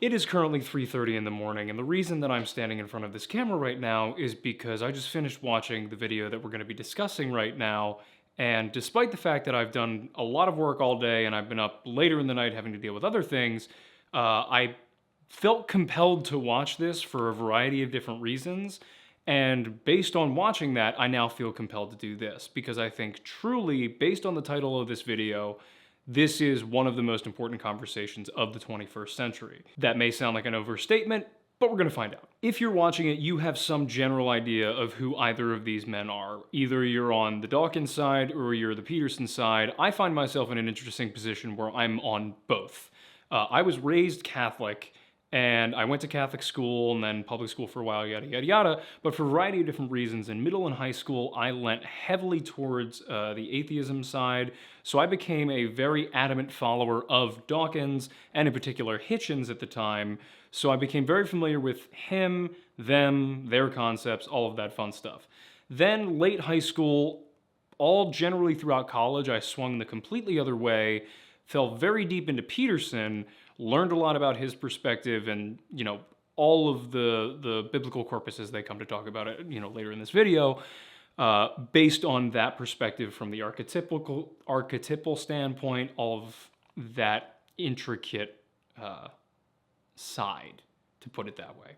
It is currently 3:30 in the morning, and the reason that I'm standing in front of this camera right now is because I just finished watching the video that we're going to be discussing right now, and despite the fact that I've done a lot of work all day and I've been up later in the night having to deal with other things, I felt compelled to watch this for a variety of different reasons, and based on watching that, I now feel compelled to do this, because I think truly, based on the title of this video, this is one of the most important conversations of the 21st century. That may sound like an overstatement, but we're gonna find out. If you're watching it, you have some general idea of who either of these men are. Either you're on the Dawkins side or you're the Peterson side. I find myself in an interesting position where I'm on both. I was raised Catholic, and I went to Catholic school and then public school for a while, yada, yada, yada. But for a variety of different reasons, in middle and high school, I leant heavily towards the atheism side. So I became a very adamant follower of Dawkins, and in particular Hitchens at the time. So I became very familiar with him, them, their concepts, all of that fun stuff. Then late high school, all generally throughout college, I swung the completely other way, fell very deep into Peterson, learned a lot about his perspective and, all of the biblical corpuses they come to talk about it, later in this video, based on that perspective from the archetypal standpoint, all of that intricate side, to put it that way.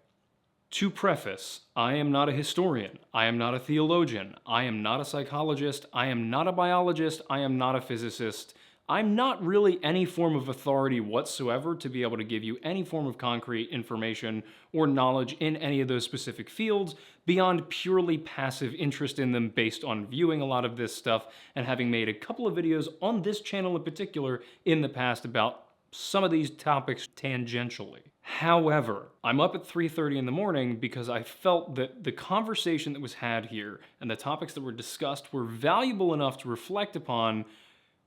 To preface, I am not a historian, I am not a theologian, I am not a psychologist, I am not a biologist, I am not a physicist. I'm not really any form of authority whatsoever to be able to give you any form of concrete information or knowledge in any of those specific fields beyond purely passive interest in them based on viewing a lot of this stuff and having made a couple of videos on this channel in particular in the past about some of these topics tangentially. However, I'm up at 3:30 in the morning because I felt that the conversation that was had here and the topics that were discussed were valuable enough to reflect upon,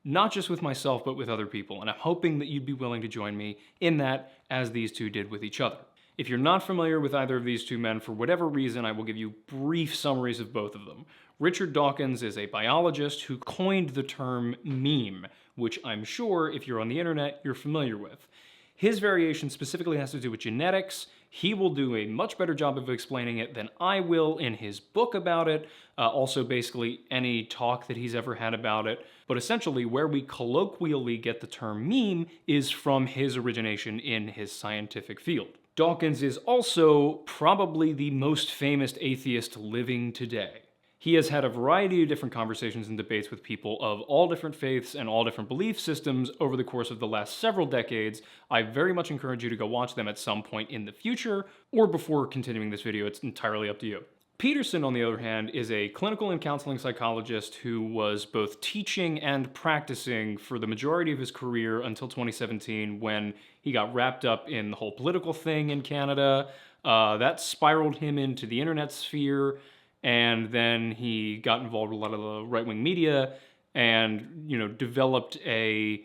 not just with myself, but with other people, and I'm hoping that you'd be willing to join me in that, as these two did with each other. If you're not familiar with either of these two men, for whatever reason, I will give you brief summaries of both of them. Richard Dawkins is a biologist who coined the term meme, which I'm sure, if you're on the internet, you're familiar with. His variation specifically has to do with genetics. He will do a much better job of explaining it than I will in his book about it, also basically any talk that he's ever had about it. But essentially, where we colloquially get the term meme is from his origination in his scientific field. Dawkins is also probably the most famous atheist living today. He has had a variety of different conversations and debates with people of all different faiths and all different belief systems over the course of the last several decades. I very much encourage you to go watch them at some point in the future, or before continuing this video. It's entirely up to you. Peterson, on the other hand, is a clinical and counseling psychologist who was both teaching and practicing for the majority of his career until 2017, when he got wrapped up in the whole political thing in Canada. That spiraled him into the internet sphere, and then he got involved with a lot of the right-wing media and, developed a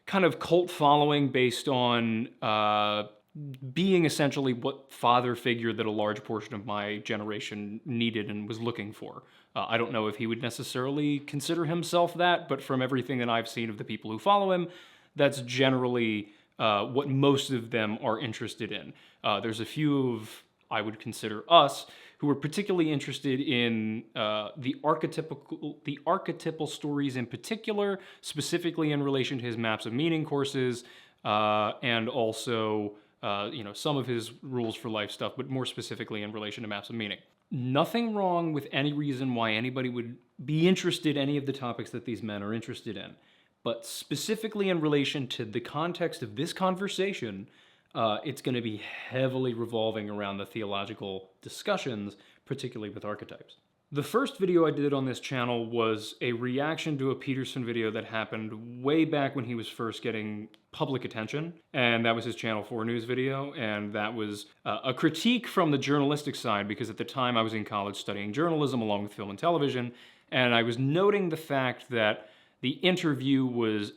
kind of cult following based on being essentially what father figure that a large portion of my generation needed and was looking for. I don't know if he would necessarily consider himself that, but from everything that I've seen of the people who follow him, that's generally what most of them are interested in. There's a few of, I would consider us, who are particularly interested in the archetypal stories in particular, specifically in relation to his maps of meaning courses, and also some of his rules for life stuff, but more specifically in relation to maps of meaning. Nothing wrong with any reason why anybody would be interested in any of the topics that these men are interested in, but specifically in relation to the context of this conversation, it's going to be heavily revolving around the theological discussions, particularly with archetypes. The first video I did on this channel was a reaction to a Peterson video that happened way back when he was first getting public attention, and that was his Channel 4 News video, and that was a critique from the journalistic side, because at the time I was in college studying journalism along with film and television, and I was noting the fact that the interview was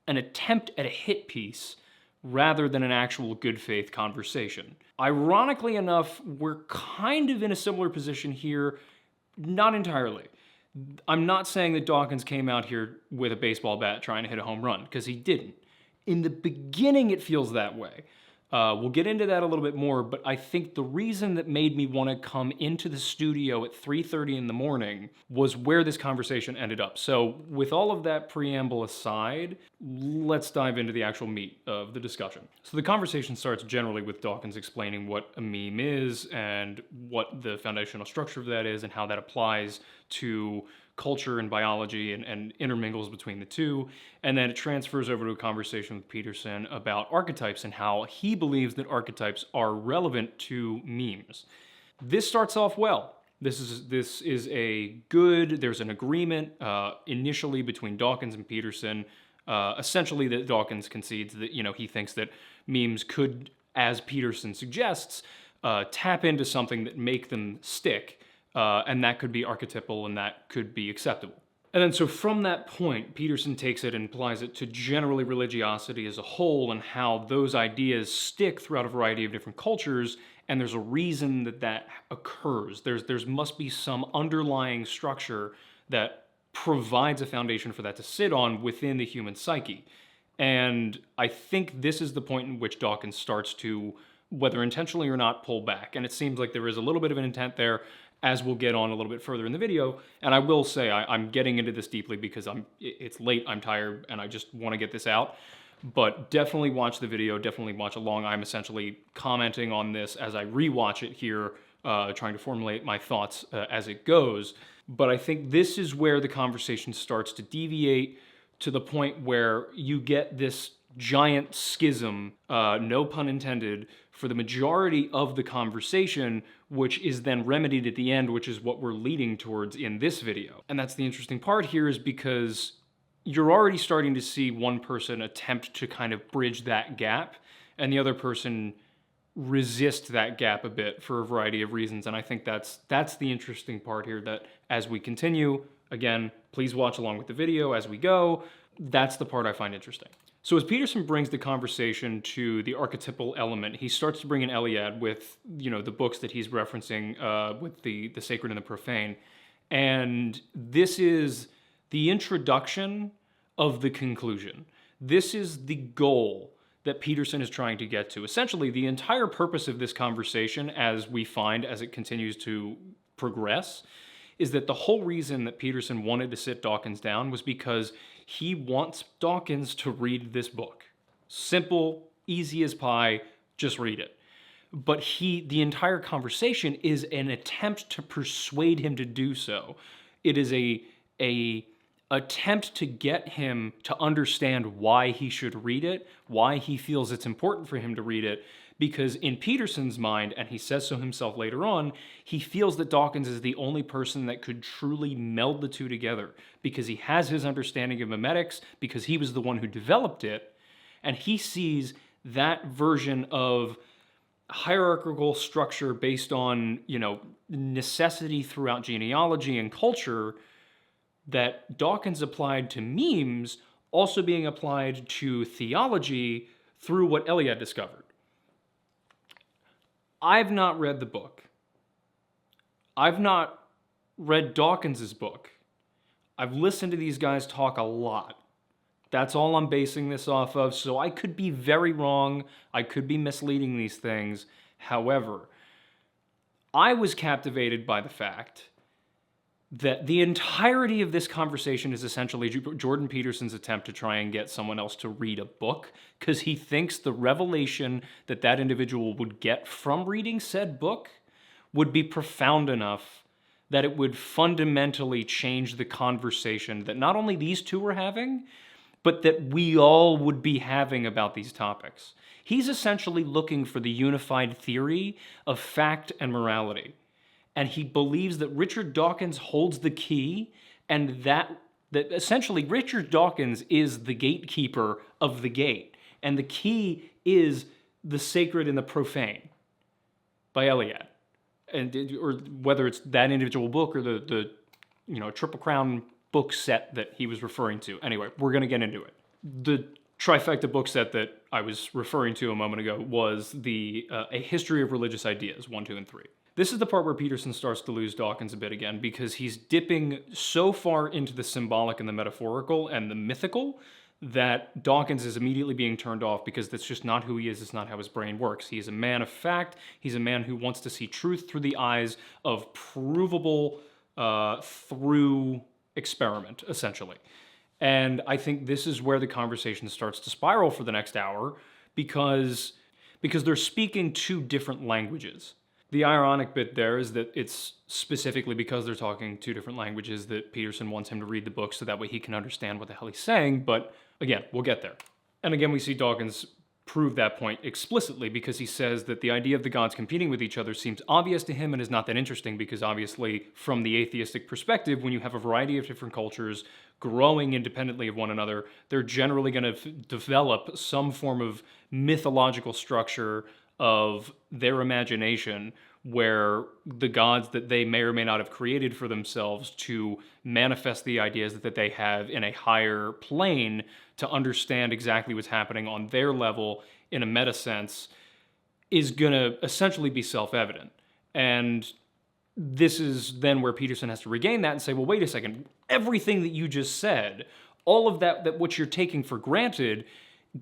an attempt at a hit piece rather than an actual good faith conversation. Ironically enough, we're kind of in a similar position here. Not entirely. I'm not saying that Dawkins came out here with a baseball bat trying to hit a home run, because he didn't. In the beginning, it feels that way. We'll get into that a little bit more, but I think the reason that made me want to come into the studio at 3:30 in the morning was where this conversation ended up. So with all of that preamble aside, let's dive into the actual meat of the discussion. So the conversation starts generally with Dawkins explaining what a meme is and what the foundational structure of that is and how that applies to culture and biology and intermingles between the two. And then it transfers over to a conversation with Peterson about archetypes and how he believes that archetypes are relevant to memes. This starts off well. This is a good, there's an agreement initially between Dawkins and Peterson, essentially that Dawkins concedes that, he thinks that memes could, as Peterson suggests, tap into something that make them stick. And that could be archetypal and that could be acceptable. And then so from that point, Peterson takes it and applies it to generally religiosity as a whole and how those ideas stick throughout a variety of different cultures, and there's a reason that that occurs. There's must be some underlying structure that provides a foundation for that to sit on within the human psyche. And I think this is the point in which Dawkins starts to, whether intentionally or not, pull back. And it seems like there is a little bit of an intent there, as we'll get on a little bit further in the video. And I will say I'm getting into this deeply because it's late, I'm tired, and I just want to get this out. But definitely watch the video, definitely watch along. I'm essentially commenting on this as I rewatch it here, trying to formulate my thoughts as it goes. But I think this is where the conversation starts to deviate to the point where you get this giant schism, no pun intended, for the majority of the conversation, which is then remedied at the end, which is what we're leading towards in this video. And that's the interesting part here, is because you're already starting to see one person attempt to kind of bridge that gap, and the other person resist that gap a bit for a variety of reasons. And I think that's the interesting part here, that as we continue, again, please watch along with the video as we go. That's the part I find interesting. So as Peterson brings the conversation to the archetypal element, he starts to bring in Eliade with, the books that he's referencing with the sacred and the profane. And this is the introduction of the conclusion. This is the goal that Peterson is trying to get to. Essentially, the entire purpose of this conversation, as we find as it continues to progress, is that the whole reason that Peterson wanted to sit Dawkins down was because he wants Dawkins to read this book. Simple, easy as pie, just read it. But the entire conversation is an attempt to persuade him to do so. It is a attempt to get him to understand why he should read it, why he feels it's important for him to read it, because in Peterson's mind, and he says so himself later on, he feels that Dawkins is the only person that could truly meld the two together, because he has his understanding of memetics, because he was the one who developed it, and he sees that version of hierarchical structure based on, necessity throughout genealogy and culture that Dawkins applied to memes also being applied to theology through what Eliade discovered. I've not read the book. I've not read Dawkins's book. I've listened to these guys talk a lot. That's all I'm basing this off of, so I could be very wrong. I could be misleading these things. However, I was captivated by the fact that the entirety of this conversation is essentially Jordan Peterson's attempt to try and get someone else to read a book, because he thinks the revelation that that individual would get from reading said book would be profound enough that it would fundamentally change the conversation that not only these two were having, but that we all would be having about these topics. He's essentially looking for the unified theory of fact and morality. And he believes that Richard Dawkins holds the key, and that essentially Richard Dawkins is the gatekeeper of the gate. And the key is the sacred and the profane by Eliade. Or whether it's that individual book or the Triple Crown book set that he was referring to. Anyway, we're going to get into it. The trifecta book set that I was referring to a moment ago was A History of Religious Ideas, 1, 2, and 3. This is the part where Peterson starts to lose Dawkins a bit again, because he's dipping so far into the symbolic and the metaphorical and the mythical that Dawkins is immediately being turned off because that's just not who he is. It's not how his brain works. He is a man of fact. He's a man who wants to see truth through the eyes of provable through experiment, essentially. And I think this is where the conversation starts to spiral for the next hour because they're speaking two different languages. The ironic bit there is that it's specifically because they're talking two different languages that Peterson wants him to read the book so that way he can understand what the hell he's saying, but again, we'll get there. And again, we see Dawkins prove that point explicitly because he says that the idea of the gods competing with each other seems obvious to him and is not that interesting because obviously from the atheistic perspective, when you have a variety of different cultures growing independently of one another, they're generally going to develop some form of mythological structure of their imagination where the gods that they may or may not have created for themselves to manifest the ideas that they have in a higher plane to understand exactly what's happening on their level in a meta sense is going to essentially be self-evident. And this is then where Peterson has to regain that and say, well, wait a second, everything that you just said, all of that what you're taking for granted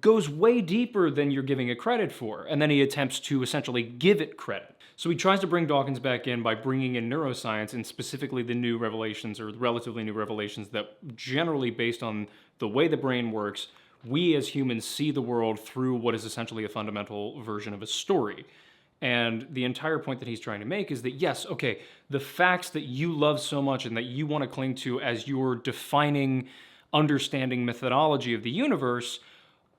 goes way deeper than you're giving it credit for. And then he attempts to essentially give it credit. So he tries to bring Dawkins back in by bringing in neuroscience and specifically the new revelations or relatively new revelations that generally based on the way the brain works, we as humans see the world through what is essentially a fundamental version of a story. And the entire point that he's trying to make is that, yes, okay, the facts that you love so much and that you want to cling to as your defining, understanding methodology of the universe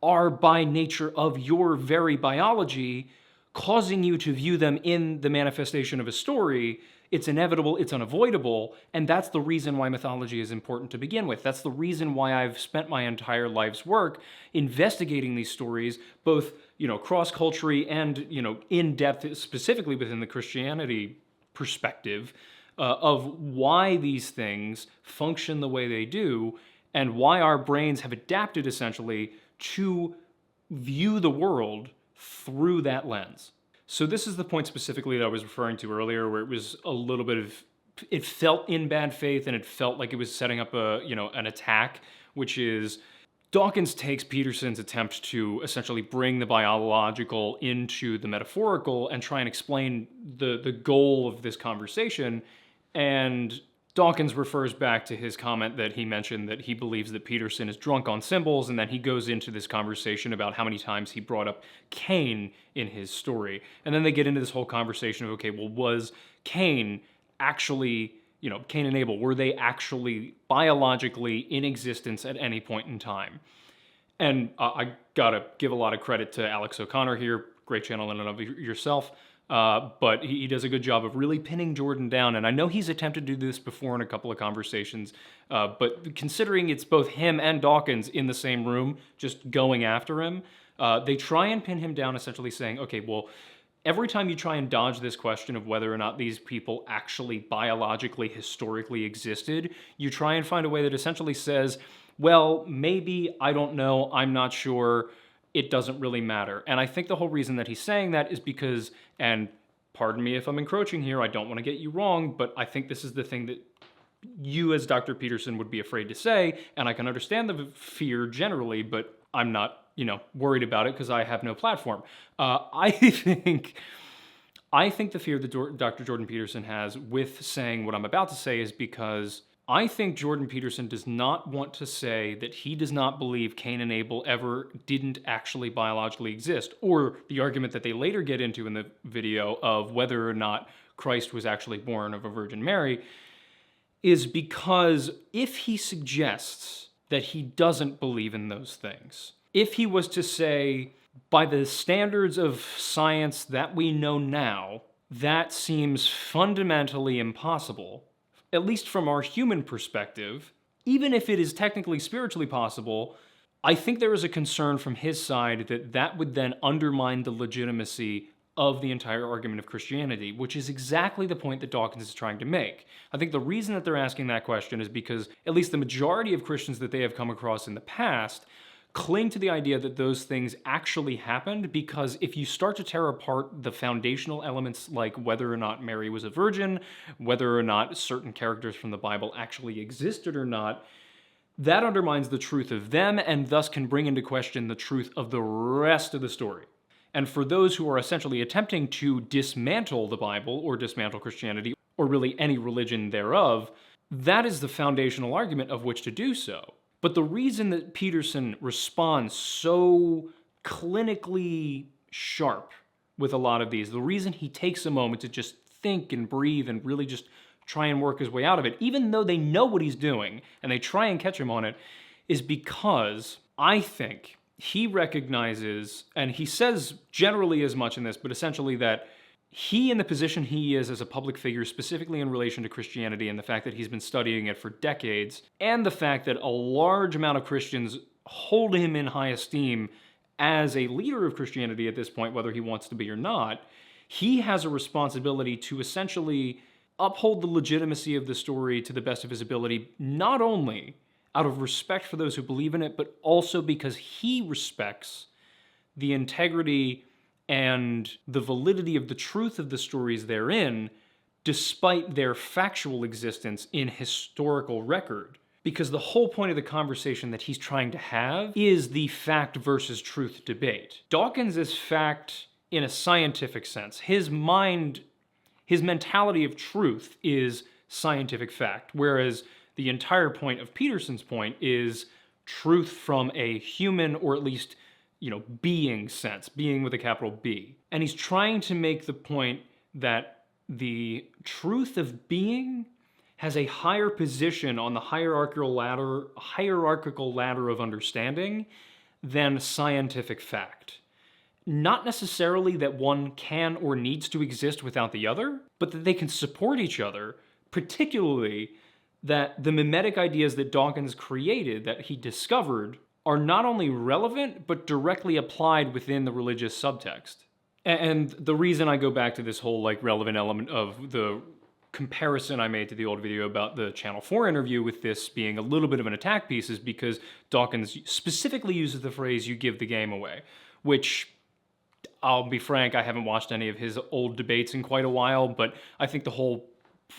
are by nature of your very biology, causing you to view them in the manifestation of a story. It's inevitable, it's unavoidable, and that's the reason why mythology is important to begin with. That's the reason why I've spent my entire life's work investigating these stories, both, cross-culturally and, in depth, specifically within the Christianity perspective, of why these things function the way they do, and why our brains have adapted essentially to view the world through that lens. So this is the point specifically that I was referring to earlier, where it was a little bit of, it felt in bad faith and it felt like it was setting up an attack, which is Dawkins takes Peterson's attempt to essentially bring the biological into the metaphorical and try and explain the goal of this conversation. And Dawkins refers back to his comment that he mentioned that he believes that Peterson is drunk on symbols, and then he goes into this conversation about how many times he brought up Cain in his story. And then they get into this whole conversation of, okay, well, was Cain actually, Cain and Abel, were they actually biologically in existence at any point in time? And I gotta give a lot of credit to Alex O'Connor here, great channel in and of yourself. But he does a good job of really pinning Jordan down. And I know he's attempted to do this before in a couple of conversations, but considering it's both him and Dawkins in the same room, just going after him, they try and pin him down essentially saying, okay, well, every time you try and dodge this question of whether or not these people actually biologically, historically existed, you try and find a way that essentially says, well, maybe, I don't know, I'm not sure, it doesn't really matter. And I think the whole reason that he's saying that is because, and pardon me if I'm encroaching here, I don't want to get you wrong, but I think this is the thing that you as Dr. Peterson would be afraid to say, and I can understand the fear generally, but I'm not, worried about it because I have no platform. I think the fear that Dr. Jordan Peterson has with saying what I'm about to say is because I think Jordan Peterson does not want to say that he does not believe Cain and Abel ever didn't actually biologically exist, or the argument that they later get into in the video of whether or not Christ was actually born of a Virgin Mary, is because if he suggests that he doesn't believe in those things, if he was to say, by the standards of science that we know now, that seems fundamentally impossible, at least from our human perspective, even if it is technically spiritually possible, I think there is a concern from his side that that would then undermine the legitimacy of the entire argument of Christianity, which is exactly the point that Dawkins is trying to make. I think the reason that they're asking that question is because at least the majority of Christians that they have come across in the past cling to the idea that those things actually happened, because if you start to tear apart the foundational elements like whether or not Mary was a virgin, whether or not certain characters from the Bible actually existed or not, that undermines the truth of them and thus can bring into question the truth of the rest of the story. And for those who are essentially attempting to dismantle the Bible or dismantle Christianity, or really any religion thereof, that is the foundational argument of which to do so. But the reason that Peterson responds so clinically sharp with a lot of these, the reason he takes a moment to just think and breathe and really just try and work his way out of it, even though they know what he's doing and they try and catch him on it, is because I think he recognizes, and he says generally as much in this, but essentially that he, in the position he is as a public figure, specifically in relation to Christianity and the fact that he's been studying it for decades, and the fact that a large amount of Christians hold him in high esteem as a leader of Christianity at this point, whether he wants to be or not, he has a responsibility to essentially uphold the legitimacy of the story to the best of his ability, not only out of respect for those who believe in it, but also because he respects the integrity and the validity of the truth of the stories therein, despite their factual existence in historical record. Because the whole point of the conversation that he's trying to have is the fact versus truth debate. Dawkins is fact in a scientific sense. His mentality of truth is scientific fact, whereas the entire point of Peterson's point is truth from a human, or at least, being sense, being with a capital B. And he's trying to make the point that the truth of being has a higher position on the hierarchical ladder of understanding than scientific fact. Not necessarily that one can or needs to exist without the other, but that they can support each other, particularly that the mimetic ideas that Dawkins created, that he discovered, are not only relevant, but directly applied within the religious subtext. And the reason I go back to this whole relevant element of the comparison I made to the old video about the Channel 4 interview with this being a little bit of an attack piece is because Dawkins specifically uses the phrase, "you give the game away," which, I'll be frank, I haven't watched any of his old debates in quite a while, but I think the whole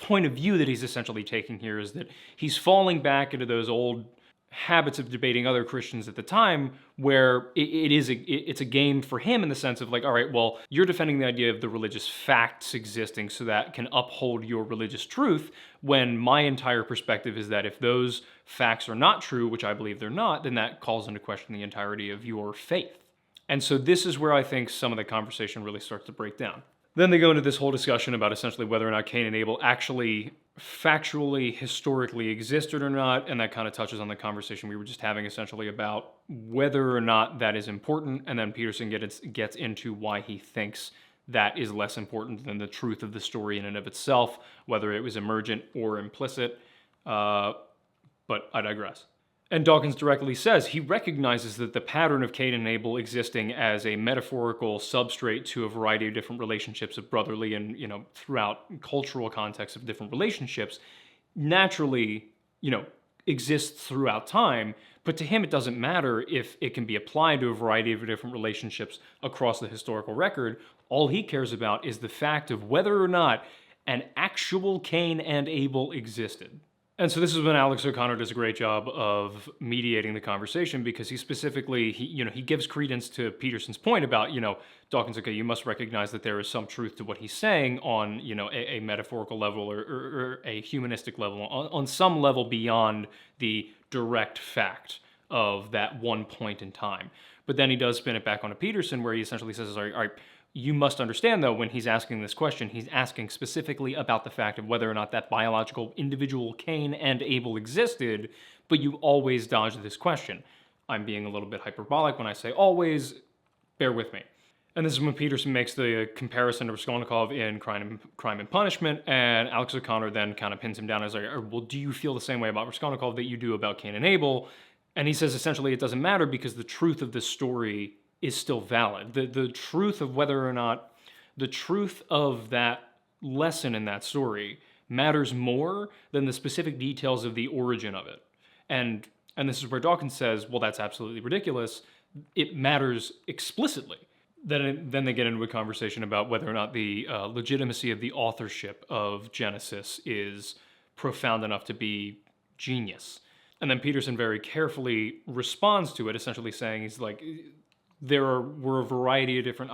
point of view that he's essentially taking here is that he's falling back into those old habits of debating other Christians at the time, where it's a game for him in the sense of all right, well, you're defending the idea of the religious facts existing so that can uphold your religious truth, when my entire perspective is that if those facts are not true, which I believe they're not, then that calls into question the entirety of your faith. And so this is where I think some of the conversation really starts to break down. Then they go into this whole discussion about essentially whether or not Cain and Abel actually factually, historically existed or not, and that kind of touches on the conversation we were just having essentially about whether or not that is important, and then Peterson gets into why he thinks that is less important than the truth of the story in and of itself, whether it was emergent or implicit, but I digress. And Dawkins directly says he recognizes that the pattern of Cain and Abel existing as a metaphorical substrate to a variety of different relationships of brotherly and, throughout cultural contexts of different relationships naturally, exists throughout time. But to him, it doesn't matter if it can be applied to a variety of different relationships across the historical record. All he cares about is the fact of whether or not an actual Cain and Abel existed. And so this is when Alex O'Connor does a great job of mediating the conversation, because he specifically, he gives credence to Peterson's point about, Dawkins, okay, you must recognize that there is some truth to what he's saying on, a metaphorical level or a humanistic level, on some level beyond the direct fact of that one point in time. But then he does spin it back onto Peterson, where he essentially says, all right, you must understand, though, when he's asking this question, he's asking specifically about the fact of whether or not that biological individual Cain and Abel existed, but you always dodge this question. I'm being a little bit hyperbolic when I say always, bear with me. And this is when Peterson makes the comparison to Raskolnikov in Crime and Punishment, and Alex O'Connor then kind of pins him down as well, do you feel the same way about Raskolnikov that you do about Cain and Abel? And he says essentially it doesn't matter because the truth of the story is still valid. The truth of whether or not, the truth of that lesson in that story matters more than the specific details of the origin of it. And this is where Dawkins says, well, that's absolutely ridiculous. It matters explicitly. Then they get into a conversation about whether or not the legitimacy of the authorship of Genesis is profound enough to be genius. And then Peterson very carefully responds to it, essentially saying, he's like, were a variety of different...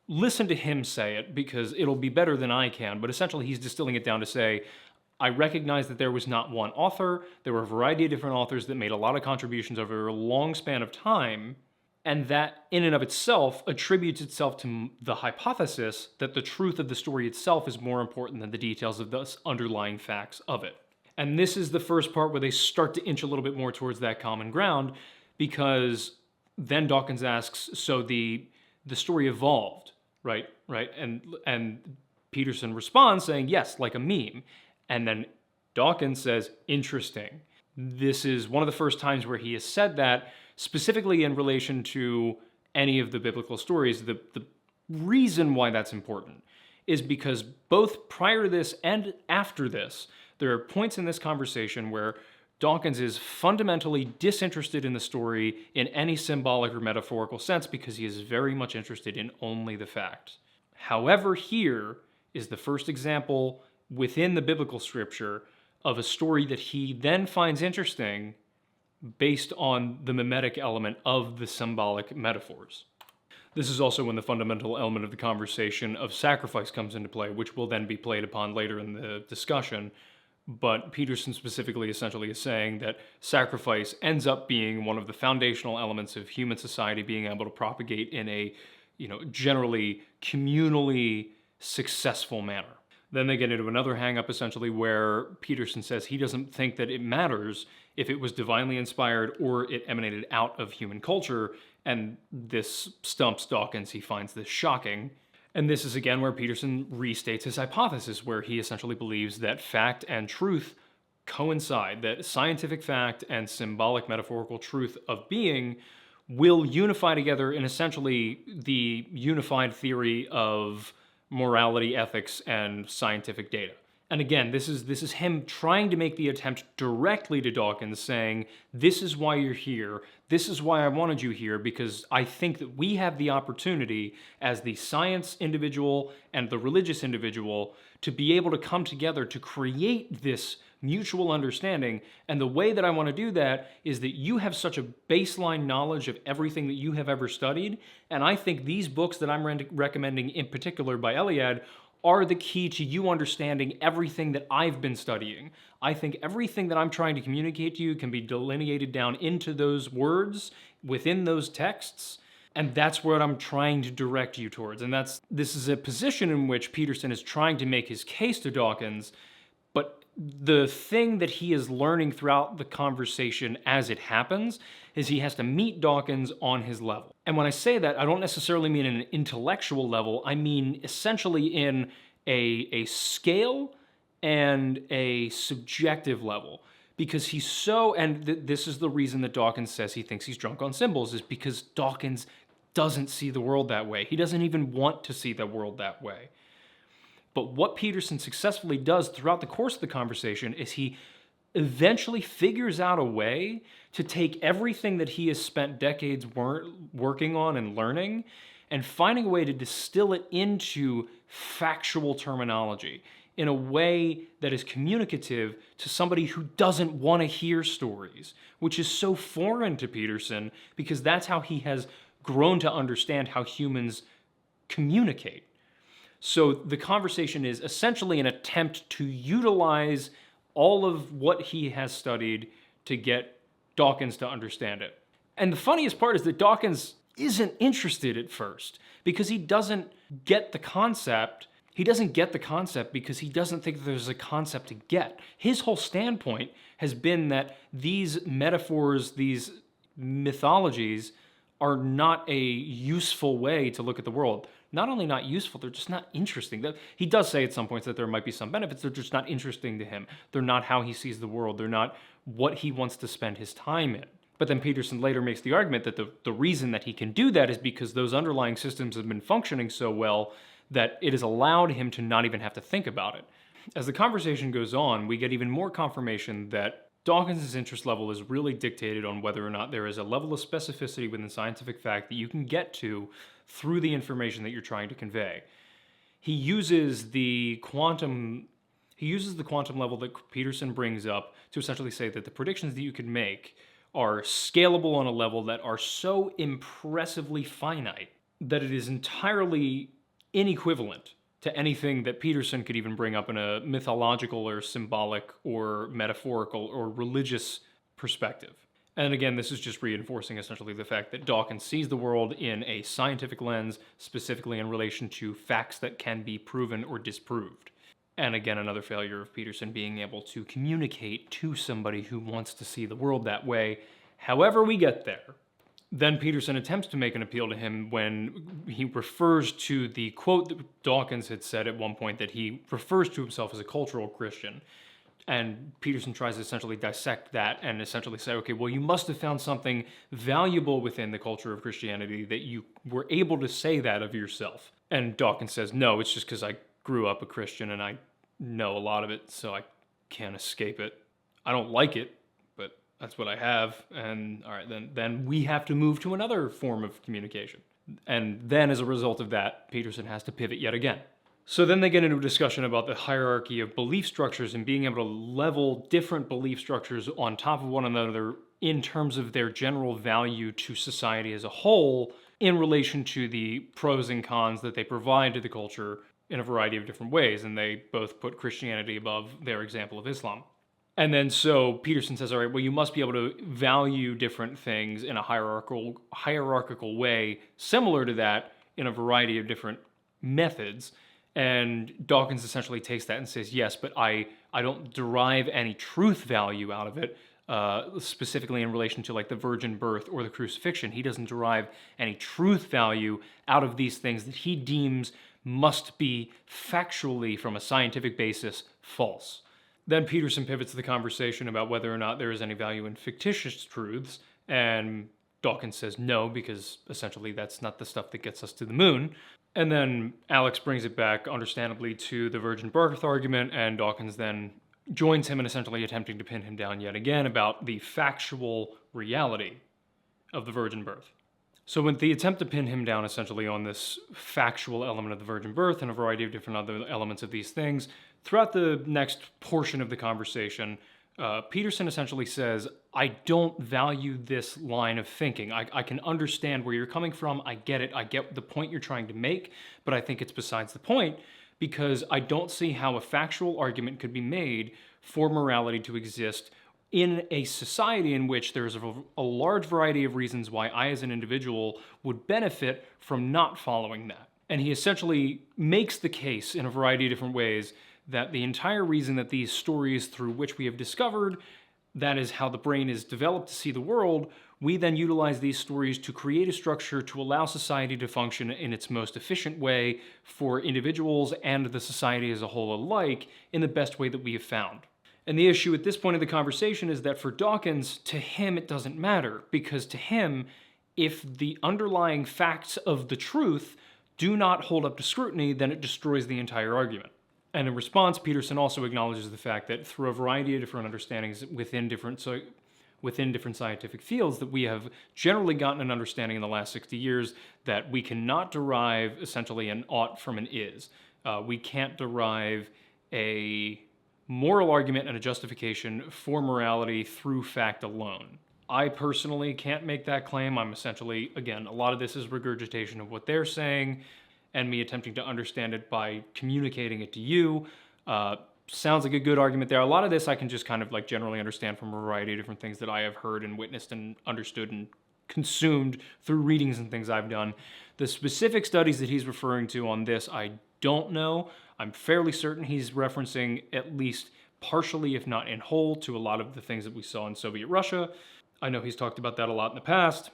listen to him say it, because it'll be better than I can, but essentially he's distilling it down to say, I recognize that there was not one author, there were a variety of different authors that made a lot of contributions over a long span of time, and that in and of itself attributes itself to the hypothesis that the truth of the story itself is more important than the details of the underlying facts of it. And this is the first part where they start to inch a little bit more towards that common ground, because then Dawkins asks, so the story evolved, right? And Peterson responds saying, yes, like a meme. And then Dawkins says, interesting. This is one of the first times where he has said that, specifically in relation to any of the biblical stories. The reason why that's important is because both prior to this and after this, there are points in this conversation where Dawkins is fundamentally disinterested in the story in any symbolic or metaphorical sense, because he is very much interested in only the facts. However, here is the first example within the biblical scripture of a story that he then finds interesting based on the mimetic element of the symbolic metaphors. This is also when the fundamental element of the conversation of sacrifice comes into play, which will then be played upon later in the discussion. But Peterson specifically essentially is saying that sacrifice ends up being one of the foundational elements of human society being able to propagate in a, generally communally successful manner. Then they get into another hang-up essentially where Peterson says he doesn't think that it matters if it was divinely inspired or it emanated out of human culture, and this stumps Dawkins. He finds this shocking. And this is again where Peterson restates his hypothesis, where he essentially believes that fact and truth coincide, that scientific fact and symbolic metaphorical truth of being will unify together in essentially the unified theory of morality, ethics, and scientific data. And again, this is him trying to make the attempt directly to Dawkins, saying, this is why you're here, this is why I wanted you here, because I think that we have the opportunity as the science individual and the religious individual to be able to come together to create this mutual understanding. And the way that I want to do that is that you have such a baseline knowledge of everything that you have ever studied, and I think these books that I'm recommending in particular by Eliade are the key to you understanding everything that I've been studying. I think everything that I'm trying to communicate to you can be delineated down into those words within those texts, and that's what I'm trying to direct you towards. And this is a position in which Peterson is trying to make his case to Dawkins, but the thing that he is learning throughout the conversation as it happens is he has to meet Dawkins on his level. And when I say that, I don't necessarily mean in an intellectual level. I mean essentially in a scale and a subjective level. Because he's so, and this is the reason that Dawkins says he thinks he's drunk on symbols, is because Dawkins doesn't see the world that way. He doesn't even want to see the world that way. But what Peterson successfully does throughout the course of the conversation is he eventually figures out a way to take everything that he has spent decades working on and learning and finding a way to distill it into factual terminology in a way that is communicative to somebody who doesn't want to hear stories, which is so foreign to Peterson because that's how he has grown to understand how humans communicate. So the conversation is essentially an attempt to utilize all of what he has studied to get Dawkins to understand it. And the funniest part is that Dawkins isn't interested at first because he doesn't get the concept. He doesn't get the concept because he doesn't think there's a concept to get. His whole standpoint has been that these metaphors, these mythologies, are not a useful way to look at the world. Not only not useful, they're just not interesting. He does say at some points that there might be some benefits, they're just not interesting to him. They're not how he sees the world. They're not what he wants to spend his time in. But then Peterson later makes the argument that the reason that he can do that is because those underlying systems have been functioning so well that it has allowed him to not even have to think about it. As the conversation goes on, we get even more confirmation that Dawkins' interest level is really dictated on whether or not there is a level of specificity within scientific fact that you can get to through the information that you're trying to convey. He uses the quantum He uses the quantum level that Peterson brings up to essentially say that the predictions that you can make are scalable on a level that are so impressively finite that it is entirely inequivalent to anything that Peterson could even bring up in a mythological or symbolic or metaphorical or religious perspective. And again, this is just reinforcing essentially the fact that Dawkins sees the world in a scientific lens, specifically in relation to facts that can be proven or disproved. And again, another failure of Peterson being able to communicate to somebody who wants to see the world that way. However we get there. Then Peterson attempts to make an appeal to him when he refers to the quote that Dawkins had said at one point, that he refers to himself as a cultural Christian. And Peterson tries to essentially dissect that and essentially say, okay, well, you must have found something valuable within the culture of Christianity that you were able to say that of yourself. And Dawkins says, no, it's just because I grew up a Christian and I know a lot of it, so I can't escape it. I don't like it, but that's what I have. And all right, then we have to move to another form of communication. And then as a result of that, Peterson has to pivot yet again. So then they get into a discussion about the hierarchy of belief structures and being able to level different belief structures on top of one another in terms of their general value to society as a whole in relation to the pros and cons that they provide to the culture in a variety of different ways. And they both put Christianity above their example of Islam. And then so Peterson says, all right, well, you must be able to value different things in a hierarchical way, similar to that in a variety of different methods. And Dawkins essentially takes that and says, yes, but I don't derive any truth value out of it, specifically in relation to like the virgin birth or the crucifixion. He doesn't derive any truth value out of these things that he deems must be factually, from a scientific basis, false. Then Peterson pivots the conversation about whether or not there is any value in fictitious truths, and Dawkins says no, because essentially that's not the stuff that gets us to the moon. And then Alex brings it back, understandably, to the virgin birth argument, and Dawkins then joins him in essentially attempting to pin him down yet again about the factual reality of the virgin birth. So with the attempt to pin him down essentially on this factual element of the virgin birth and a variety of different other elements of these things, throughout the next portion of the conversation, Peterson essentially says, I don't value this line of thinking. I can understand where you're coming from. I get it. I get the point you're trying to make, but I think it's besides the point because I don't see how a factual argument could be made for morality to exist in a society in which there's a large variety of reasons why I as an individual would benefit from not following that. And he essentially makes the case in a variety of different ways that the entire reason that these stories through which we have discovered, that is how the brain is developed to see the world, we then utilize these stories to create a structure to allow society to function in its most efficient way for individuals and the society as a whole alike in the best way that we have found. And the issue at this point of the conversation is that for Dawkins, to him it doesn't matter, because to him, if the underlying facts of the truth do not hold up to scrutiny, then it destroys the entire argument. And in response, Peterson also acknowledges the fact that through a variety of different understandings within different scientific fields, that we have generally gotten an understanding in the last 60 years that we cannot derive essentially an ought from an is. We can't derive a moral argument and a justification for morality through fact alone. I personally can't make that claim. I'm essentially, again, a lot of this is regurgitation of what they're saying and me attempting to understand it by communicating it to you. Sounds like a good argument there. A lot of this I can just kind of like generally understand from a variety of different things that I have heard and witnessed and understood and consumed through readings and things I've done. The specific studies that he's referring to on this, I don't know. I'm fairly certain he's referencing at least partially, if not in whole, to a lot of the things that we saw in Soviet Russia. I know he's talked about that a lot in the past.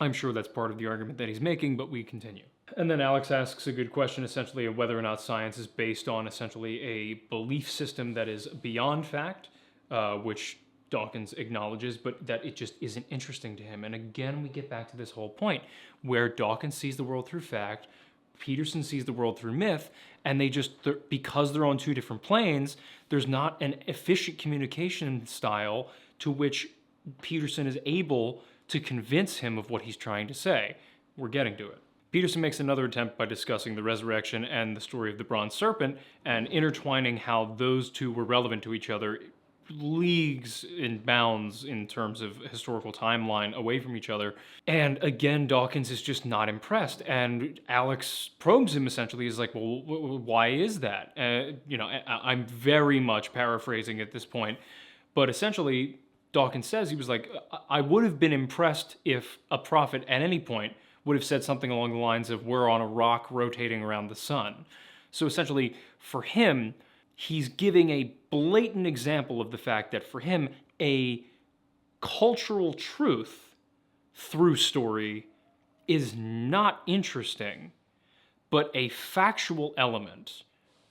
I'm sure that's part of the argument that he's making, but we continue. And then Alex asks a good question, essentially, of whether or not science is based on essentially a belief system that is beyond fact, which Dawkins acknowledges, but that it just isn't interesting to him. And again, we get back to this whole point where Dawkins sees the world through fact, Peterson sees the world through myth, and because they're on two different planes, there's not an efficient communication style to which Peterson is able to convince him of what he's trying to say. We're getting to it. Peterson makes another attempt by discussing the resurrection and the story of the bronze serpent and intertwining how those two were relevant to each other leagues and bounds in terms of historical timeline away from each other. And again, Dawkins is just not impressed. And Alex probes him essentially. He's like, well, why is that? I'm very much paraphrasing at this point. But essentially, Dawkins says, he was like, I would have been impressed if a prophet at any point would have said something along the lines of, we're on a rock rotating around the sun. So essentially, for him, he's giving a blatant example of the fact that for him, a cultural truth through story is not interesting, but a factual element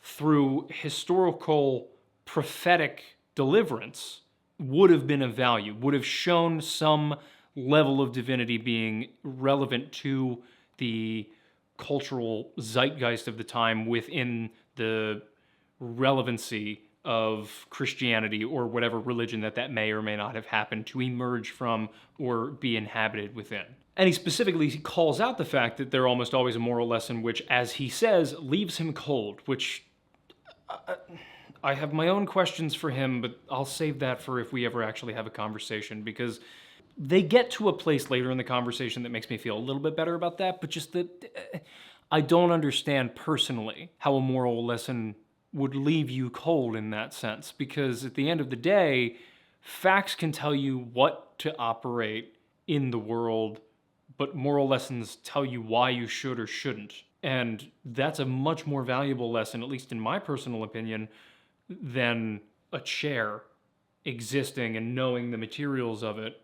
through historical prophetic deliverance would have been of value, would have shown some level of divinity being relevant to the cultural zeitgeist of the time within the relevancy of Christianity or whatever religion that may or may not have happened to emerge from or be inhabited within. And he specifically calls out the fact that they're almost always a moral lesson which, as he says, leaves him cold, which I have my own questions for him, but I'll save that for if we ever actually have a conversation, because they get to a place later in the conversation that makes me feel a little bit better about that, but just that I don't understand personally how a moral lesson would leave you cold in that sense, because at the end of the day, facts can tell you what to operate in the world, but moral lessons tell you why you should or shouldn't. And that's a much more valuable lesson, at least in my personal opinion, than a chair existing and knowing the materials of it.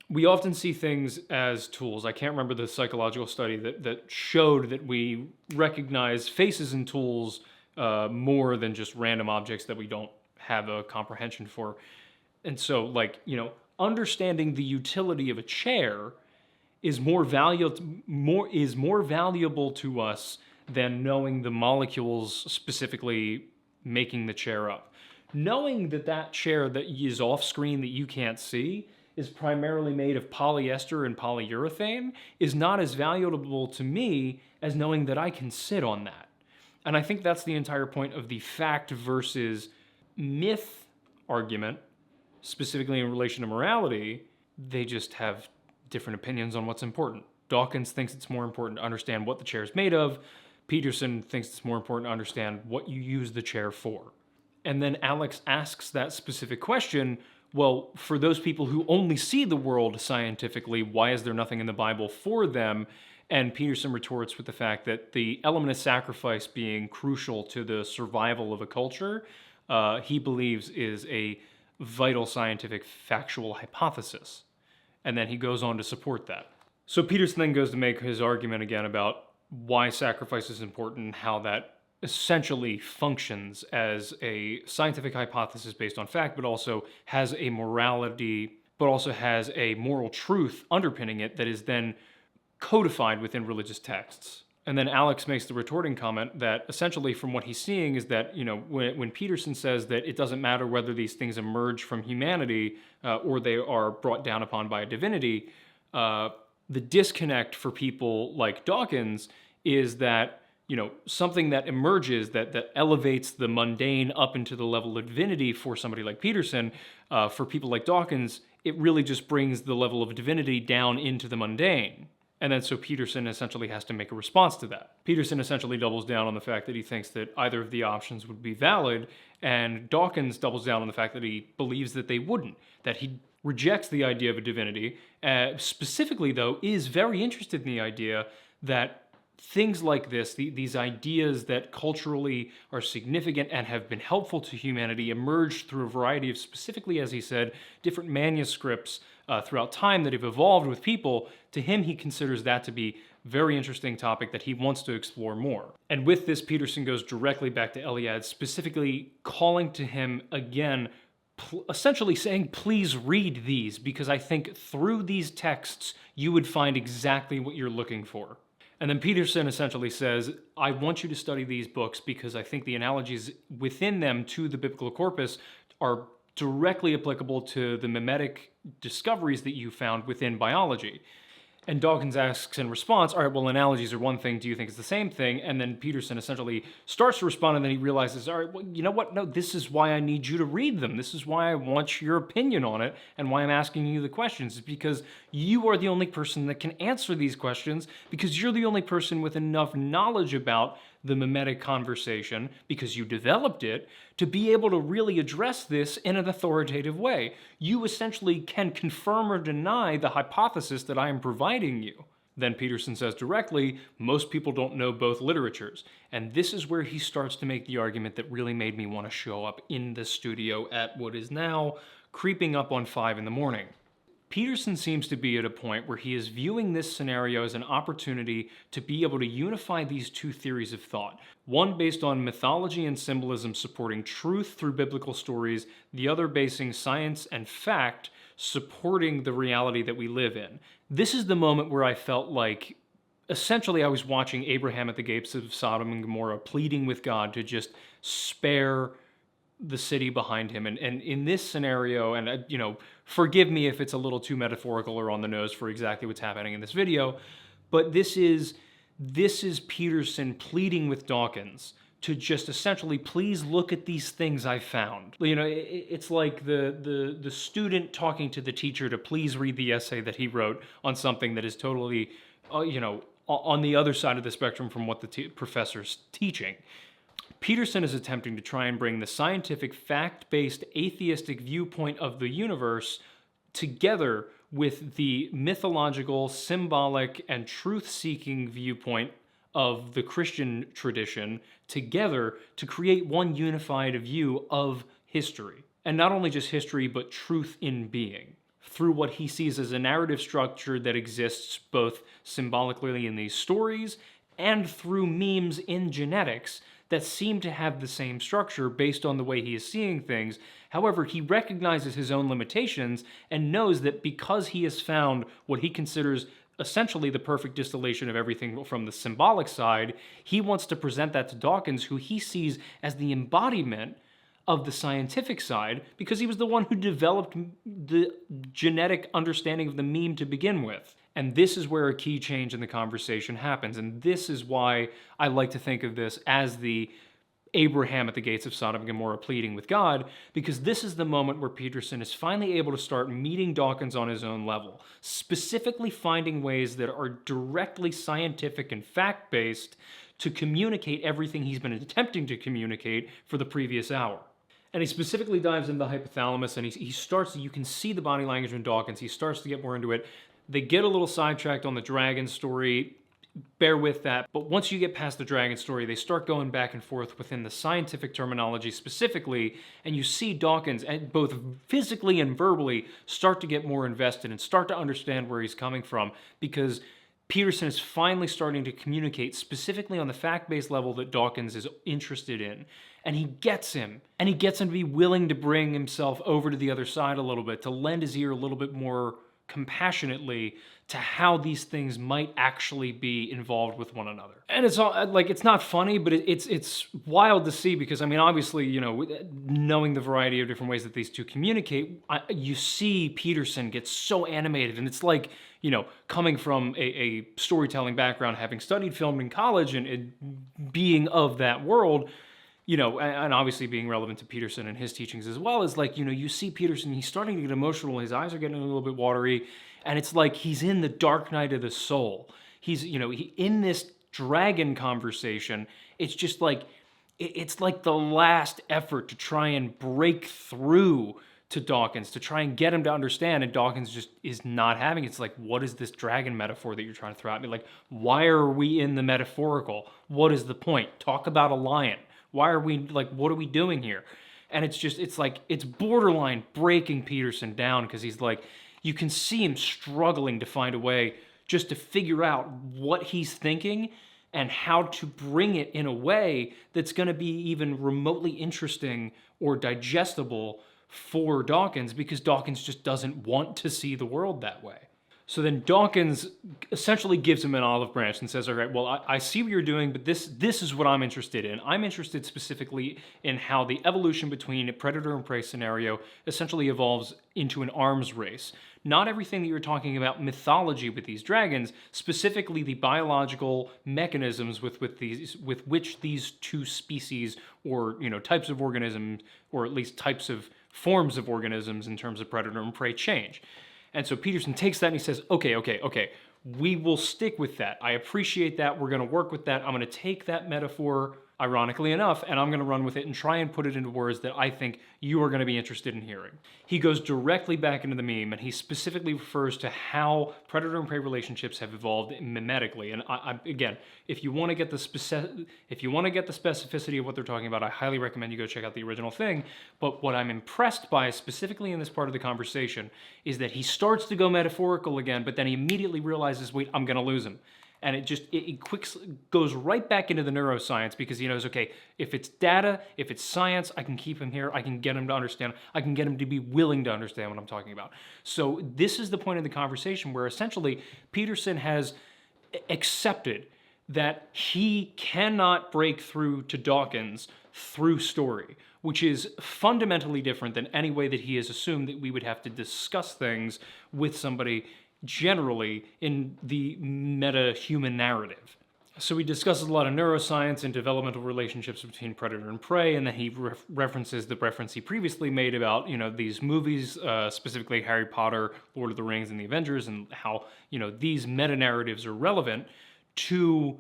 We often see things as tools. I can't remember the psychological study that showed that we recognize faces and tools more than just random objects that we don't have a comprehension for. And so, understanding the utility of a chair is more valuable to us than knowing the molecules specifically making the chair up. Knowing that chair that is off screen that you can't see is primarily made of polyester and polyurethane is not as valuable to me as knowing that I can sit on that. And I think that's the entire point of the fact versus myth argument, specifically in relation to morality. They just have different opinions on what's important. Dawkins thinks it's more important to understand what the chair is made of. Peterson thinks it's more important to understand what you use the chair for. And then Alex asks that specific question, well, for those people who only see the world scientifically, why is there nothing in the Bible for them? And Peterson retorts with the fact that the element of sacrifice being crucial to the survival of a culture, he believes is a vital scientific factual hypothesis. And then he goes on to support that. So Peterson then goes to make his argument again about why sacrifice is important and how that essentially functions as a scientific hypothesis based on fact, but also has a morality, but also has a moral truth underpinning it that is then codified within religious texts. And then Alex makes the retorting comment that essentially from what he's seeing is that, when Peterson says that it doesn't matter whether these things emerge from humanity or they are brought down upon by a divinity, the disconnect for people like Dawkins is that, something that emerges that elevates the mundane up into the level of divinity for somebody like Peterson, for people like Dawkins, it really just brings the level of divinity down into the mundane. And then so Peterson essentially has to make a response to that. Peterson essentially doubles down on the fact that he thinks that either of the options would be valid, and Dawkins doubles down on the fact that he believes that they wouldn't, that he rejects the idea of a divinity, specifically though is very interested in the idea that things like this, these ideas that culturally are significant and have been helpful to humanity, emerged through a variety of, specifically, as he said, different manuscripts throughout time that have evolved with people. To him, he considers that to be a very interesting topic that he wants to explore more. And with this, Peterson goes directly back to Eliade, specifically calling to him again, essentially saying, please read these, because I think through these texts, you would find exactly what you're looking for. And then Peterson essentially says, I want you to study these books because I think the analogies within them to the biblical corpus are directly applicable to the mimetic discoveries that you found within biology. And Dawkins asks in response, all right, well, analogies are one thing. Do you think it's the same thing? And then Peterson essentially starts to respond, and then he realizes, all right, well, you know what? No, this is why I need you to read them. This is why I want your opinion on it, and why I'm asking you the questions. Is because you are the only person that can answer these questions, because you're the only person with enough knowledge about the mimetic conversation, because you developed it, to be able to really address this in an authoritative way. You essentially can confirm or deny the hypothesis that I am providing you. Then Peterson says directly, most people don't know both literatures. And this is where he starts to make the argument that really made me want to show up in the studio at what is now creeping up on 5 in the morning. Peterson seems to be at a point where he is viewing this scenario as an opportunity to be able to unify these two theories of thought. One based on mythology and symbolism supporting truth through biblical stories, the other basing science and fact supporting the reality that we live in. This is the moment where I felt like essentially I was watching Abraham at the gates of Sodom and Gomorrah pleading with God to just spare the city behind him. And in this scenario, and forgive me if it's a little too metaphorical or on the nose for exactly what's happening in this video, but this is Peterson pleading with Dawkins to just essentially, please look at these things I found. It's like the student talking to the teacher to please read the essay that he wrote on something that is totally, on the other side of the spectrum from what the professor's teaching. Peterson is attempting to try and bring the scientific, fact-based, atheistic viewpoint of the universe together with the mythological, symbolic, and truth-seeking viewpoint of the Christian tradition together to create one unified view of history. And not only just history, but truth in being, through what he sees as a narrative structure that exists both symbolically in these stories and through memes in genetics that seem to have the same structure based on the way he is seeing things. However, he recognizes his own limitations and knows that because he has found what he considers essentially the perfect distillation of everything from the symbolic side, he wants to present that to Dawkins, who he sees as the embodiment of the scientific side, because he was the one who developed the genetic understanding of the meme to begin with. And this is where a key change in the conversation happens. And this is why I like to think of this as the Abraham at the gates of Sodom and Gomorrah pleading with God, because this is the moment where Peterson is finally able to start meeting Dawkins on his own level, specifically finding ways that are directly scientific and fact-based to communicate everything he's been attempting to communicate for the previous hour. And he specifically dives into the hypothalamus, and he starts, you can see the body language in Dawkins, he starts to get more into it. They get a little sidetracked on the dragon story, bear with that, but once you get past the dragon story, they start going back and forth within the scientific terminology specifically, and you see Dawkins, both physically and verbally, start to get more invested and start to understand where he's coming from, because Peterson is finally starting to communicate specifically on the fact-based level that Dawkins is interested in. And he gets him. And he gets him to be willing to bring himself over to the other side a little bit, to lend his ear a little bit more compassionately to how these things might actually be involved with one another. And it's all like, it's not funny, but it's wild to see, because I mean, obviously, knowing the variety of different ways that these two communicate, you see Peterson get so animated, and it's like, coming from a storytelling background, having studied film in college and being of that world, and obviously being relevant to Peterson and his teachings as well, is like, you see Peterson, he's starting to get emotional, his eyes are getting a little bit watery, and it's like he's in the dark night of the soul. He's, in this dragon conversation, it's just like, it's like the last effort to try and break through to Dawkins, to try and get him to understand, and Dawkins just is not having it. It's like, what is this dragon metaphor that you're trying to throw at me? Like, why are we in the metaphorical? What is the point? Talk about a lion. Why are we, what are we doing here? And it's borderline breaking Peterson down, because he's like, you can see him struggling to find a way just to figure out what he's thinking and how to bring it in a way that's going to be even remotely interesting or digestible for Dawkins, because Dawkins just doesn't want to see the world that way. So then Dawkins essentially gives him an olive branch and says, all right, well, I see what you're doing, but this is what I'm interested in. I'm interested specifically in how the evolution between a predator and prey scenario essentially evolves into an arms race. not everything that you're talking about mythology with these dragons, specifically the biological mechanisms with which these two species, or types of organisms, or at least types of forms of organisms in terms of predator and prey change. And so Peterson takes that and he says, okay, we will stick with that. I appreciate that. We're going to work with that. I'm going to take that metaphor, ironically enough, and I'm going to run with it and try and put it into words that I think you are going to be interested in hearing. He goes directly back into the meme, and he specifically refers to how predator and prey relationships have evolved mimetically. And again, if you want to get the specificity of what they're talking about, I highly recommend you go check out the original thing. But what I'm impressed by, specifically in this part of the conversation, is that he starts to go metaphorical again, but then he immediately realizes, wait, I'm going to lose him. And it goes right back into the neuroscience, because he knows, okay, if it's data, if it's science, I can keep him here, I can get him to understand, I can get him to be willing to understand what I'm talking about. So this is the point of the conversation where essentially Peterson has accepted that he cannot break through to Dawkins through story, which is fundamentally different than any way that he has assumed that we would have to discuss things with somebody generally in the meta-human narrative. So he discusses a lot of neuroscience and developmental relationships between predator and prey, and then he references the reference he previously made about, these movies, specifically Harry Potter, Lord of the Rings, and the Avengers, and how, these meta-narratives are relevant to,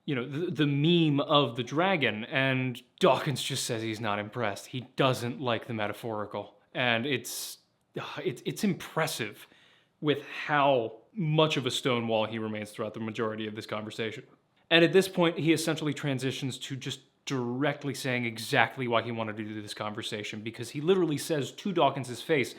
the meme of the dragon. And Dawkins just says he's not impressed. He doesn't like the metaphorical. And it's impressive with how much of a stonewall he remains throughout the majority of this conversation. And at this point, he essentially transitions to just directly saying exactly why he wanted to do this conversation, because he literally says to Dawkins' face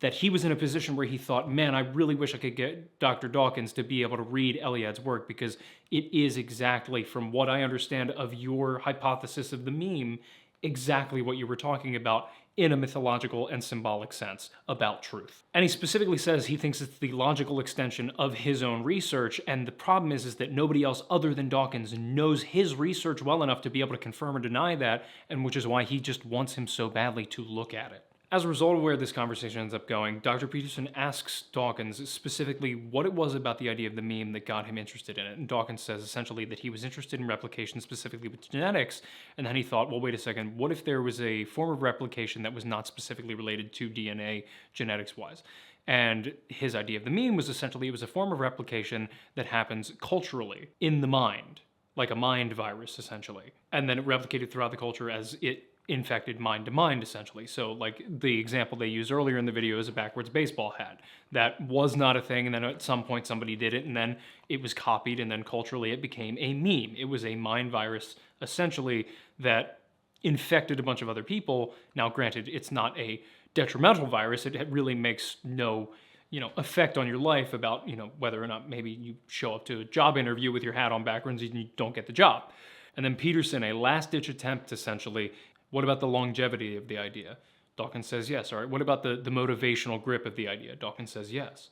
that he was in a position where he thought, man, I really wish I could get Dr. Dawkins to be able to read Eliad's work, because it is exactly, from what I understand of your hypothesis of the meme, exactly what you were talking about in a mythological and symbolic sense about truth. And he specifically says he thinks it's the logical extension of his own research, and the problem is that nobody else other than Dawkins knows his research well enough to be able to confirm or deny that, and which is why he just wants him so badly to look at it. As a result of where this conversation ends up going, Dr. Peterson asks Dawkins specifically what it was about the idea of the meme that got him interested in it. And Dawkins says essentially that he was interested in replication specifically with genetics, and then he thought, well, wait a second, what if there was a form of replication that was not specifically related to DNA genetics-wise? And his idea of the meme was essentially it was a form of replication that happens culturally in the mind, like a mind virus, essentially. And then it replicated throughout the culture as it infected mind to mind, essentially. So like the example they used earlier in the video is a backwards baseball hat. That was not a thing, and then at some point somebody did it, and then it was copied, and then culturally it became a meme. It was a mind virus, essentially, that infected a bunch of other people. Now, granted, it's not a detrimental virus. It really makes no effect on your life about, whether or not maybe you show up to a job interview with your hat on backwards and you don't get the job. And then Peterson, a last-ditch attempt, essentially. What about the longevity of the idea? Dawkins says yes. All right, what about the motivational grip of the idea? Dawkins says yes.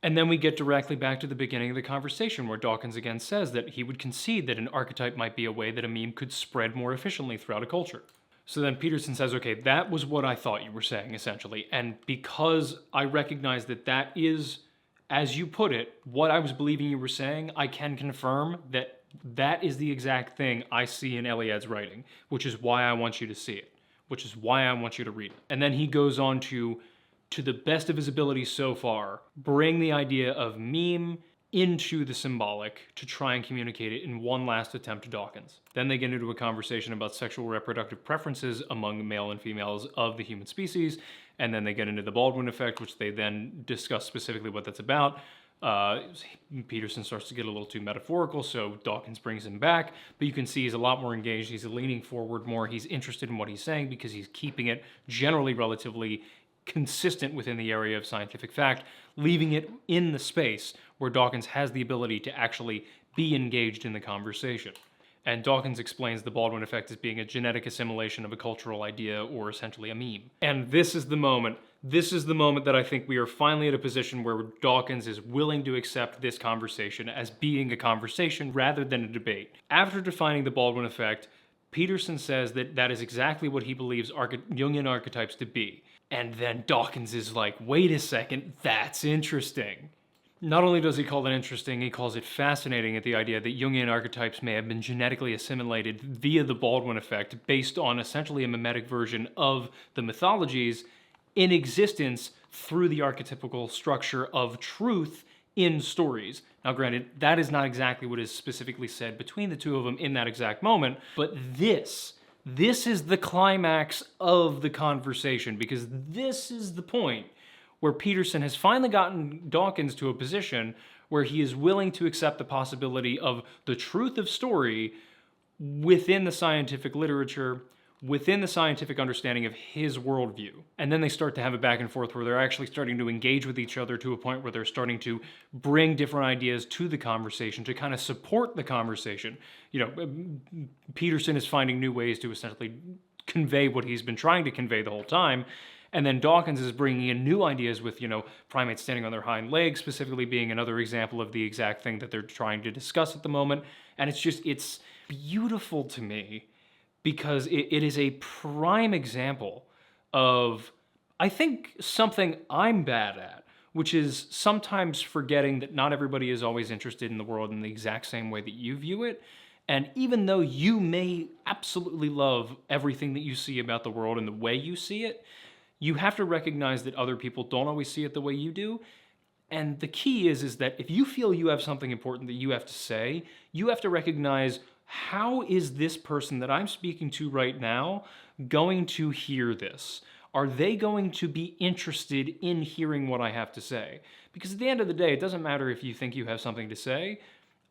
And then we get directly back to the beginning of the conversation, where Dawkins again says that he would concede that an archetype might be a way that a meme could spread more efficiently throughout a culture. So then Peterson says, okay, that was what I thought you were saying, essentially. And because I recognize that that is, as you put it, what I was believing you were saying, I can confirm that that is the exact thing I see in Eliad's writing, which is why I want you to see it, which is why I want you to read it. And then he goes on to the best of his ability so far, bring the idea of meme into the symbolic to try and communicate it in one last attempt to Dawkins. Then they get into a conversation about sexual reproductive preferences among male and females of the human species, and then they get into the Baldwin effect, which they then discuss specifically what that's about. Peterson starts to get a little too metaphorical, so Dawkins brings him back, but you can see he's a lot more engaged, he's leaning forward more, he's interested in what he's saying because he's keeping it generally relatively consistent within the area of scientific fact, leaving it in the space where Dawkins has the ability to actually be engaged in the conversation. And Dawkins explains the Baldwin effect as being a genetic assimilation of a cultural idea, or essentially a meme. And this is the moment that I think we are finally at a position where Dawkins is willing to accept this conversation as being a conversation rather than a debate. After defining the Baldwin effect, Peterson says that that is exactly what he believes Jungian archetypes to be. And then Dawkins is like, wait a second, that's interesting. Not only does he call it interesting, he calls it fascinating at the idea that Jungian archetypes may have been genetically assimilated via the Baldwin effect based on essentially a mimetic version of the mythologies in existence through the archetypical structure of truth in stories. Now granted, that is not exactly what is specifically said between the two of them in that exact moment, but this is the climax of the conversation, because this is the point where Peterson has finally gotten Dawkins to a position where he is willing to accept the possibility of the truth of story within the scientific literature, within the scientific understanding of his worldview. And then they start to have a back and forth where they're actually starting to engage with each other to a point where they're starting to bring different ideas to the conversation to kind of support the conversation. Peterson is finding new ways to essentially convey what he's been trying to convey the whole time. And then Dawkins is bringing in new ideas with, primates standing on their hind legs specifically being another example of the exact thing that they're trying to discuss at the moment. And it's beautiful to me because it is a prime example of, I think, something I'm bad at, which is sometimes forgetting that not everybody is always interested in the world in the exact same way that you view it. And even though you may absolutely love everything that you see about the world and the way you see it, you have to recognize that other people don't always see it the way you do. And the key is that if you feel you have something important that you have to say, you have to recognize, how is this person that I'm speaking to right now going to hear this? Are they going to be interested in hearing what I have to say? Because at the end of the day, it doesn't matter if you think you have something to say.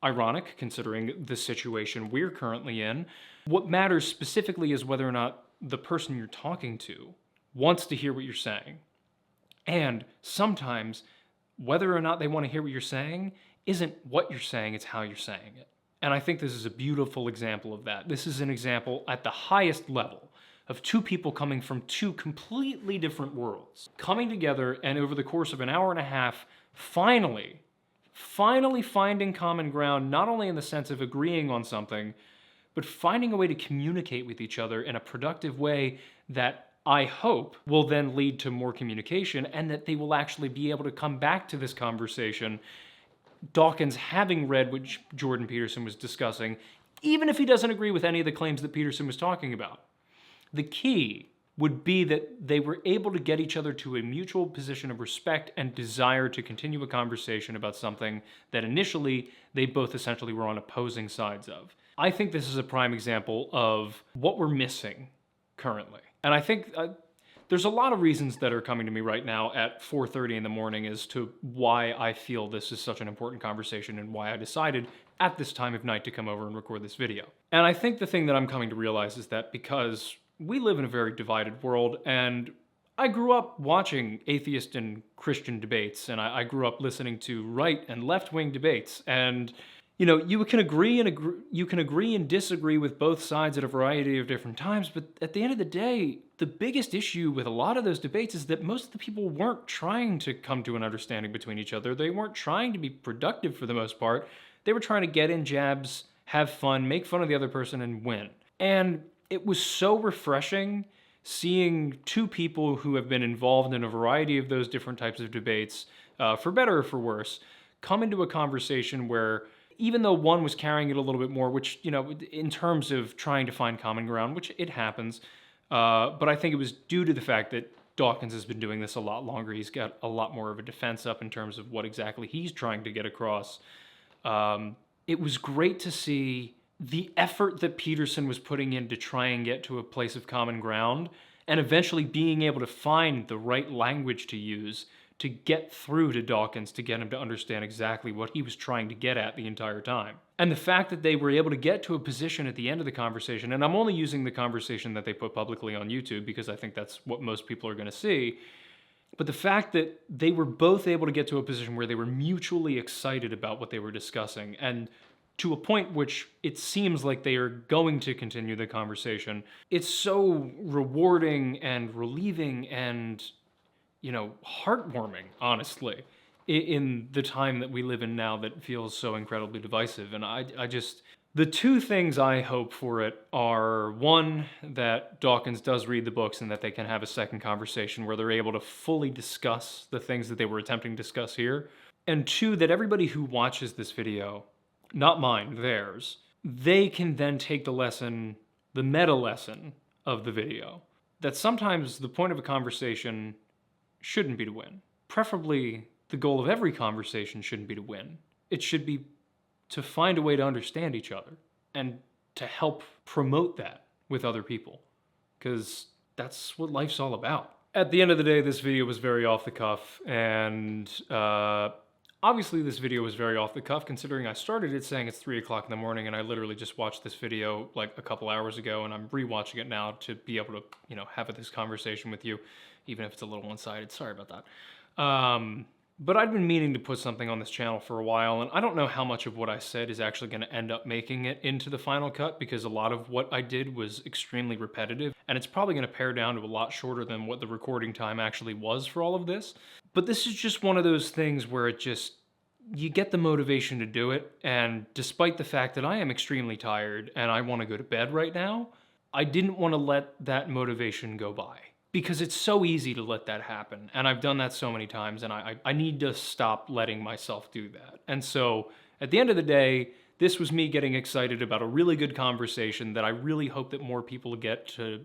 Ironic, considering the situation we're currently in. What matters specifically is whether or not the person you're talking to wants to hear what you're saying. And sometimes, whether or not they want to hear what you're saying isn't what you're saying, it's how you're saying it. And I think this is a beautiful example of that. This is an example at the highest level of two people coming from two completely different worlds, coming together and over the course of an hour and a half, finally finding common ground, not only in the sense of agreeing on something, but finding a way to communicate with each other in a productive way that I hope will then lead to more communication and that they will actually be able to come back to this conversation, Dawkins having read what Jordan Peterson was discussing, even if he doesn't agree with any of the claims that Peterson was talking about. The key would be that they were able to get each other to a mutual position of respect and desire to continue a conversation about something that initially they both essentially were on opposing sides of. I think this is a prime example of what we're missing currently. And I think there's a lot of reasons that are coming to me right now at 4:30 in the morning as to why I feel this is such an important conversation and why I decided at this time of night to come over and record this video. And I think the thing that I'm coming to realize is that because we live in a very divided world, and I grew up watching atheist and Christian debates, and I grew up listening to right and left-wing debates, and you can agree and disagree with both sides at a variety of different times, but at the end of the day, the biggest issue with a lot of those debates is that most of the people weren't trying to come to an understanding between each other. They weren't trying to be productive for the most part. They were trying to get in jabs, have fun, make fun of the other person, and win. And it was so refreshing seeing two people who have been involved in a variety of those different types of debates, for better or for worse, come into a conversation where even though one was carrying it a little bit more, which, in terms of trying to find common ground, which it happens, but I think it was due to the fact that Dawkins has been doing this a lot longer. He's got a lot more of a defense up in terms of what exactly he's trying to get across. It was great to see the effort that Peterson was putting in to try and get to a place of common ground, and eventually being able to find the right language to use to get through to Dawkins to get him to understand exactly what he was trying to get at the entire time. And the fact that they were able to get to a position at the end of the conversation, and I'm only using the conversation that they put publicly on YouTube because I think that's what most people are going to see, but the fact that they were both able to get to a position where they were mutually excited about what they were discussing, and to a point which it seems like they are going to continue the conversation, it's so rewarding and relieving and heartwarming, honestly, in the time that we live in now that feels so incredibly divisive. And I just, The two things I hope for it are, one, that Dawkins does read the books and that they can have a second conversation where they're able to fully discuss the things that they were attempting to discuss here. And two, that everybody who watches this video, not mine, theirs, they can then take the lesson, the meta lesson of the video, that sometimes the point of a conversation shouldn't be to win. Preferably, the goal of every conversation shouldn't be to win. It should be to find a way to understand each other and to help promote that with other people, because that's what life's all about. At the end of the day, this video was very off the cuff, and obviously this video was very off the cuff considering I started it saying it's 3 o'clock in the morning, and I literally just watched this video like a couple hours ago, and I'm rewatching it now to be able to, have this conversation with you, even if it's a little one-sided. Sorry about that. But I'd been meaning to put something on this channel for a while, and I don't know how much of what I said is actually going to end up making it into the final cut, because a lot of what I did was extremely repetitive, and it's probably going to pare down to a lot shorter than what the recording time actually was for all of this. But this is just one of those things where you get the motivation to do it, and despite the fact that I am extremely tired and I want to go to bed right now, I didn't want to let that motivation go by. Because it's so easy to let that happen, and I've done that so many times, and I need to stop letting myself do that. And so, at the end of the day, this was me getting excited about a really good conversation that I really hope that more people get to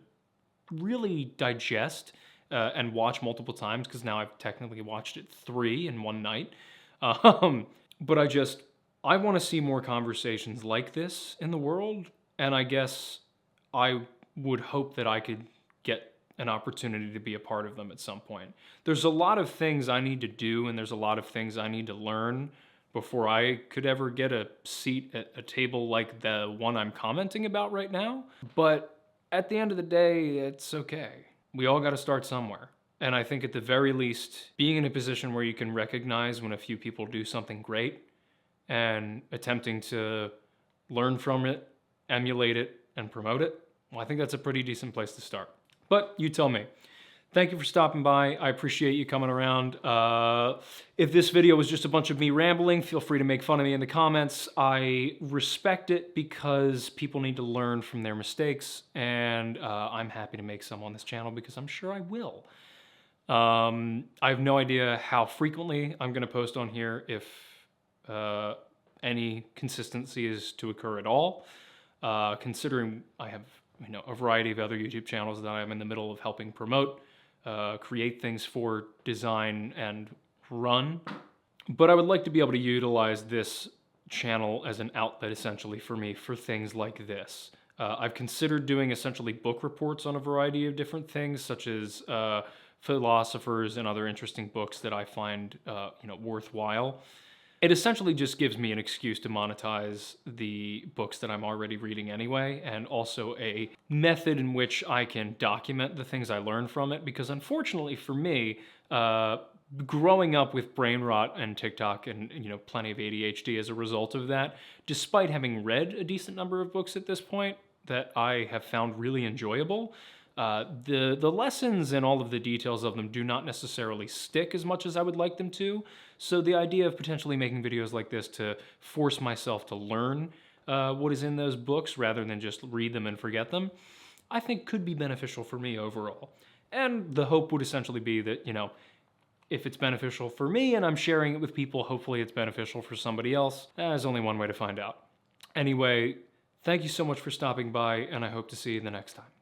really digest and watch multiple times, because now I've technically watched it 3 in one night. But I want to see more conversations like this in the world, and I guess I would hope that I could get an opportunity to be a part of them at some point. There's a lot of things I need to do, and there's a lot of things I need to learn before I could ever get a seat at a table like the one I'm commenting about right now. But at the end of the day, it's okay. We all got to start somewhere. And I think at the very least, being in a position where you can recognize when a few people do something great and attempting to learn from it, emulate it, and promote it, well, I think that's a pretty decent place to start. But you tell me. Thank you for stopping by. I appreciate you coming around. If this video was just a bunch of me rambling, feel free to make fun of me in the comments. I respect it because people need to learn from their mistakes, and I'm happy to make some on this channel because I'm sure I will. I have no idea how frequently I'm going to post on here, if any consistency is to occur at all, considering I have a variety of other YouTube channels that I'm in the middle of helping promote, create things for, design, and run. But I would like to be able to utilize this channel as an outlet, essentially, for me for things like this. I've considered doing essentially book reports on a variety of different things, such as philosophers and other interesting books that I find worthwhile. It essentially just gives me an excuse to monetize the books that I'm already reading anyway, and also a method in which I can document the things I learn from it, because unfortunately for me, growing up with brain rot and TikTok and plenty of ADHD as a result of that, despite having read a decent number of books at this point that I have found really enjoyable, the lessons and all of the details of them do not necessarily stick as much as I would like them to. So the idea of potentially making videos like this to force myself to learn what is in those books rather than just read them and forget them, I think could be beneficial for me overall. And the hope would essentially be that, if it's beneficial for me and I'm sharing it with people, hopefully it's beneficial for somebody else. There's only one way to find out. Anyway, thank you so much for stopping by, and I hope to see you the next time.